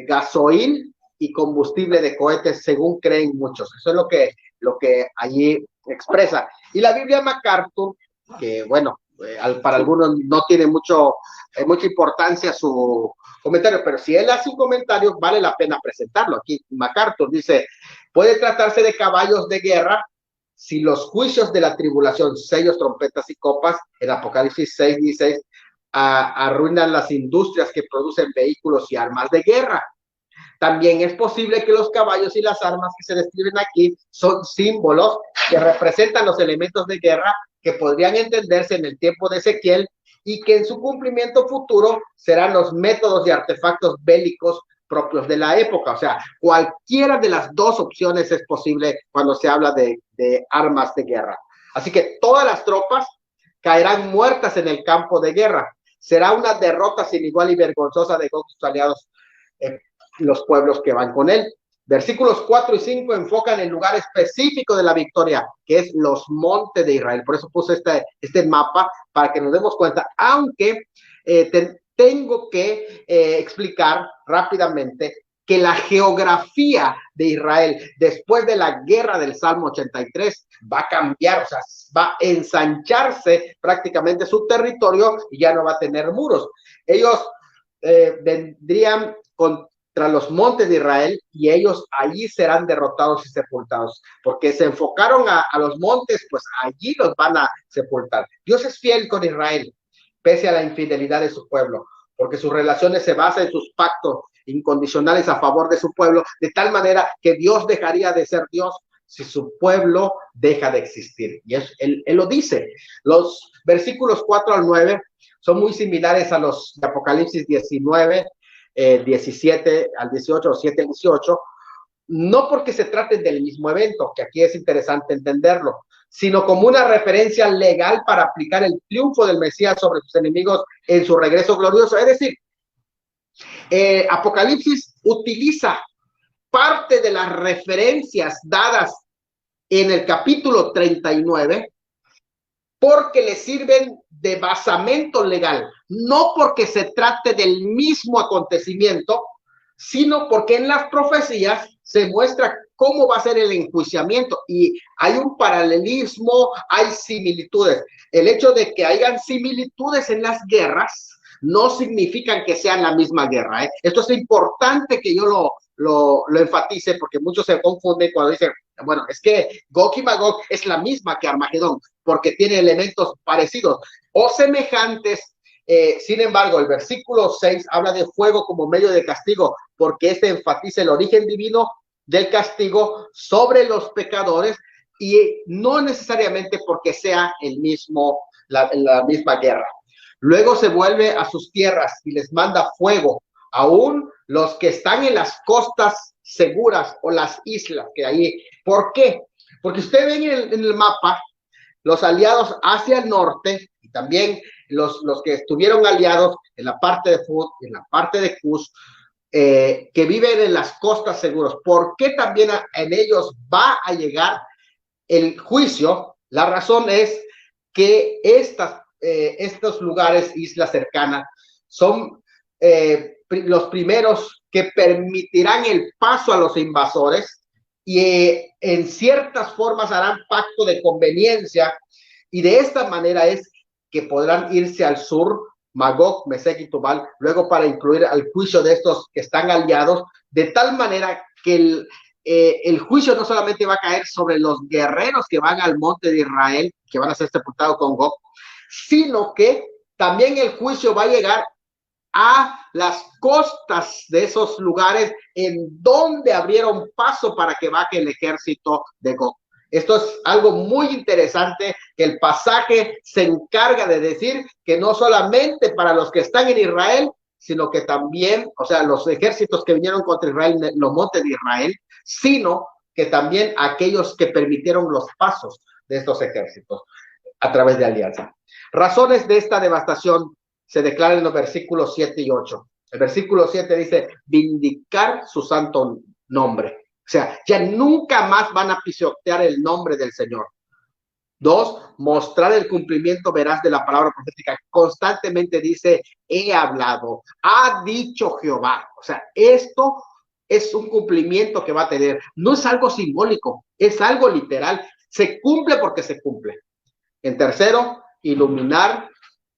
Speaker 1: gasoil y combustible de cohetes, según creen muchos. Eso es lo que allí expresa. Y la Biblia MacArthur, que bueno, para algunos no tiene mucha importancia su comentario, pero si él hace un comentario, vale la pena presentarlo. Aquí MacArthur dice, puede tratarse de caballos de guerra si los juicios de la tribulación, sellos, trompetas y copas, en Apocalipsis 6:16, arruinan las industrias que producen vehículos y armas de guerra. También es posible que los caballos y las armas que se describen aquí son símbolos que representan los elementos de guerra que podrían entenderse en el tiempo de Ezequiel y que en su cumplimiento futuro serán los métodos y artefactos bélicos propios de la época. O sea, cualquiera de las dos opciones es posible cuando se habla de armas de guerra. Así que todas las tropas caerán muertas en el campo de guerra. Será una derrota sin igual y vergonzosa de sus aliados, los pueblos que van con él. Versículos 4 y 5 enfocan el lugar específico de la victoria, que es los montes de Israel. Por eso puse este mapa para que nos demos cuenta, aunque tengo que explicar rápidamente que la geografía de Israel después de la guerra del Salmo 83 va a cambiar, o sea, va a ensancharse prácticamente su territorio y ya no va a tener muros. Ellos vendrían contra los montes de Israel y ellos allí serán derrotados y sepultados, porque se enfocaron a los montes, pues allí los van a sepultar. Dios es fiel con Israel, pese a la infidelidad de su pueblo, porque sus relaciones se basan en sus pactos incondicionales a favor de su pueblo, de tal manera que Dios dejaría de ser Dios si su pueblo deja de existir. Y él lo dice. Los versículos 4 al 9 son muy similares a los de Apocalipsis 19, 17 al 18, o 7 al 18, no porque se traten del mismo evento, que aquí es interesante entenderlo, sino como una referencia legal para aplicar el triunfo del Mesías sobre sus enemigos en su regreso glorioso. Es decir, Apocalipsis utiliza parte de las referencias dadas en el capítulo 39 porque le sirven de basamento legal, no porque se trate del mismo acontecimiento, sino porque en las profecías se muestra cómo va a ser el enjuiciamiento y hay un paralelismo, hay similitudes. El hecho de que hayan similitudes en las guerras no significan que sean la misma guerra. Esto es importante que yo lo enfatice porque muchos se confunden cuando dicen, bueno, es que Gog y Magog es la misma que Armagedón porque tiene elementos parecidos o semejantes. Sin embargo, el versículo 6 habla de fuego como medio de castigo, porque este enfatiza el origen divino del castigo sobre los pecadores y no necesariamente porque sea la misma guerra. Luego se vuelve a sus tierras y les manda fuego, aún los que están en las costas seguras o las islas que hay. ¿Por qué? Porque usted ve en el mapa los aliados hacia el norte y también los que estuvieron aliados en la parte de Fud, en la parte de Cus, que viven en las costas seguras. ¿Por qué también en ellos va a llegar el juicio? La razón es que estos lugares, islas cercanas, son los primeros que permitirán el paso a los invasores y en ciertas formas harán pacto de conveniencia y de esta manera es que podrán irse al sur, Magog, Mesec y Tubal, luego para incluir al juicio de estos que están aliados, de tal manera que el juicio no solamente va a caer sobre los guerreros que van al monte de Israel, que van a ser sepultados con Gog, sino que también el juicio va a llegar a las costas de esos lugares en donde abrieron paso para que baje el ejército de Gog. Esto es algo muy interesante que el pasaje se encarga de decir que no solamente para los que están en Israel, sino que también, o sea, los ejércitos que vinieron contra Israel, los montes de Israel, sino que también aquellos que permitieron los pasos de estos ejércitos a través de alianza. Razones de esta devastación se declaran en los versículos 7 y 8. El versículo 7 dice, vindicar su santo nombre. O sea, ya nunca más van a pisotear el nombre del Señor. 2, mostrar el cumplimiento veraz de la palabra profética. Constantemente dice, he hablado, ha dicho Jehová. O sea, esto es un cumplimiento que va a tener. No es algo simbólico, es algo literal. Se cumple porque se cumple. En tercero, iluminar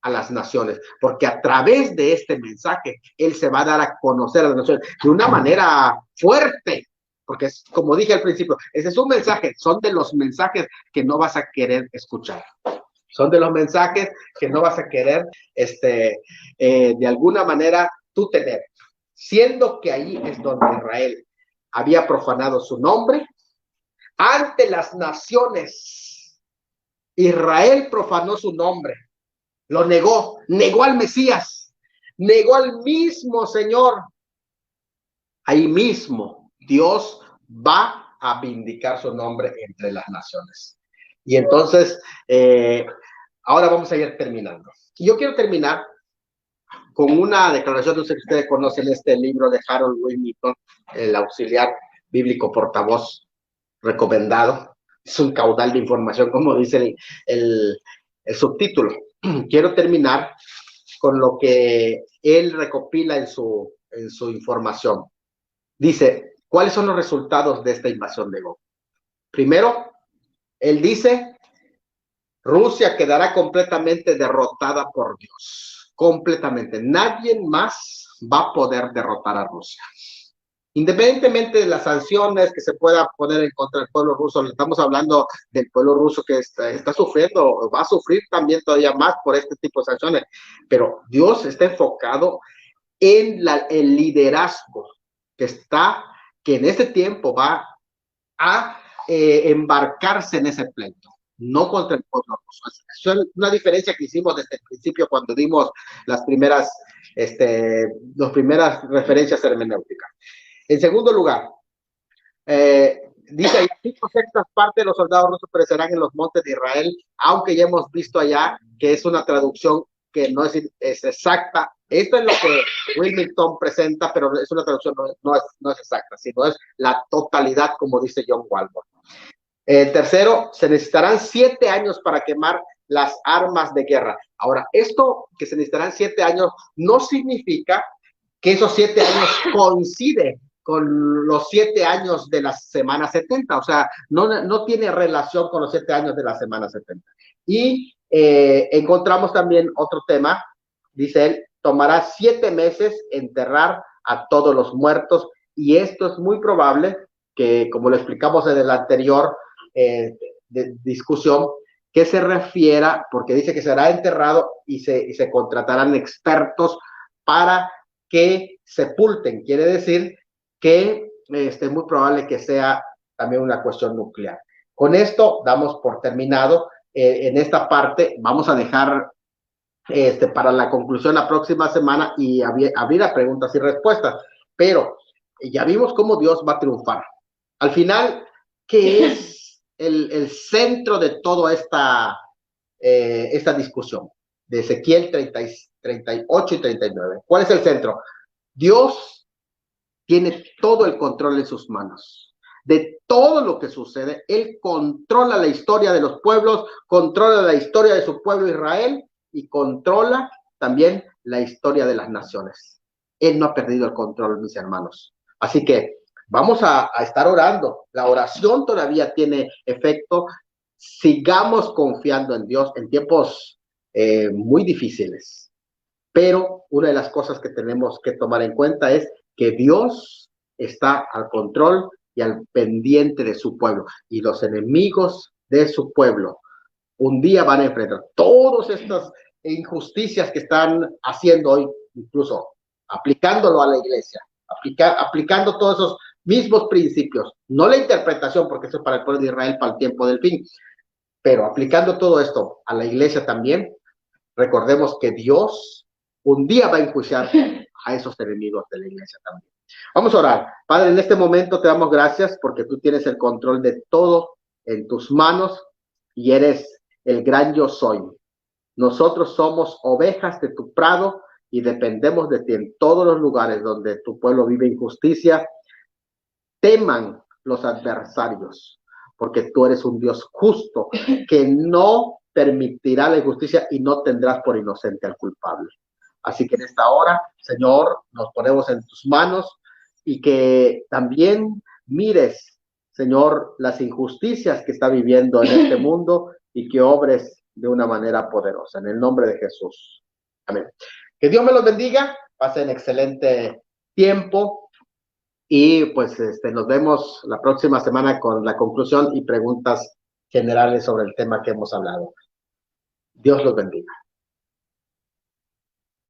Speaker 1: a las naciones, porque a través de este mensaje, él se va a dar a conocer a las naciones de una manera fuerte, porque es, como dije al principio, ese es un mensaje, son de los mensajes que no vas a querer escuchar, son de los mensajes que no vas a querer, de alguna manera, tú tener, siendo que ahí es donde Israel había profanado su nombre, ante las naciones, Israel profanó su nombre, lo negó, negó al Mesías, negó al mismo Señor. Ahí mismo Dios va a vindicar su nombre entre las naciones. Y entonces, ahora vamos a ir terminando. Y yo quiero terminar con una declaración, no sé si ustedes conocen este libro de Harold Willmington, el auxiliar bíblico portavoz recomendado. Es un caudal de información, como dice el subtítulo. Quiero terminar con lo que él recopila en su información. dice, ¿cuáles son los resultados de esta invasión de Gog? Primero, él dice, Rusia quedará completamente derrotada por Dios, completamente. Nadie más va a poder derrotar a Rusia. Independientemente de las sanciones que se pueda poner en contra del pueblo ruso, estamos hablando del pueblo ruso que está sufriendo, va a sufrir también todavía más por este tipo de sanciones, pero Dios está enfocado en el liderazgo que en este tiempo va a embarcarse en ese pleito, no contra el pueblo ruso. Eso es una diferencia que hicimos desde el principio cuando dimos las primeras referencias hermenéuticas. En segundo lugar, dice ahí, 5/6 partes de los soldados rusos perecerán en los montes de Israel, aunque ya hemos visto allá que es una traducción que no es exacta. Esto es lo que Wilmington presenta, pero es una traducción, no es exacta, sino es la totalidad, como dice John Walmart. Tercero, se necesitarán 7 años para quemar las armas de guerra. Ahora, esto que se necesitarán 7 años no significa que esos 7 años coinciden con los 7 años de la semana 70, o sea, no tiene relación con los 7 años de la semana 70. Y encontramos también otro tema, dice él, tomará 7 meses enterrar a todos los muertos, y esto es muy probable que, como lo explicamos en el anterior discusión, que se refiera, porque dice que será enterrado y se contratarán expertos para que sepulten, quiere decir que es muy probable que sea también una cuestión nuclear. Con esto damos por terminado en esta parte. Vamos a dejar para la conclusión la próxima semana y abrir a preguntas y respuestas, pero ya vimos cómo Dios va a triunfar. Al final, ¿qué es el centro de toda esta discusión? De Ezequiel 38 y 39. ¿Cuál es el centro? Dios tiene todo el control en sus manos. De todo lo que sucede, Él controla la historia de los pueblos, controla la historia de su pueblo Israel y controla también la historia de las naciones. Él no ha perdido el control, mis hermanos. Así que vamos a estar orando. La oración todavía tiene efecto. Sigamos confiando en Dios en tiempos muy difíciles. Pero una de las cosas que tenemos que tomar en cuenta es que Dios está al control y al pendiente de su pueblo. Y los enemigos de su pueblo un día van a enfrentar todas estas injusticias que están haciendo hoy, incluso aplicándolo a la iglesia, aplicando todos esos mismos principios, no la interpretación, porque eso es para el pueblo de Israel, para el tiempo del fin, pero aplicando todo esto a la iglesia también. Recordemos que Dios un día va a enjuiciar a esos enemigos de la iglesia también. Vamos a orar. Padre, en este momento te damos gracias porque tú tienes el control de todo en tus manos y eres el gran yo soy. Nosotros somos ovejas de tu prado y dependemos de ti en todos los lugares donde tu pueblo vive injusticia. Teman los adversarios, porque tú eres un Dios justo que no permitirá la injusticia y no tendrás por inocente al culpable. Así que en esta hora, Señor, nos ponemos en tus manos y que también mires, Señor, las injusticias que está viviendo en este mundo y que obres de una manera poderosa. En el nombre de Jesús. Amén. Que Dios me los bendiga. Pasen excelente tiempo. Y pues nos vemos la próxima semana con la conclusión y preguntas generales sobre el tema que hemos hablado. Dios los bendiga.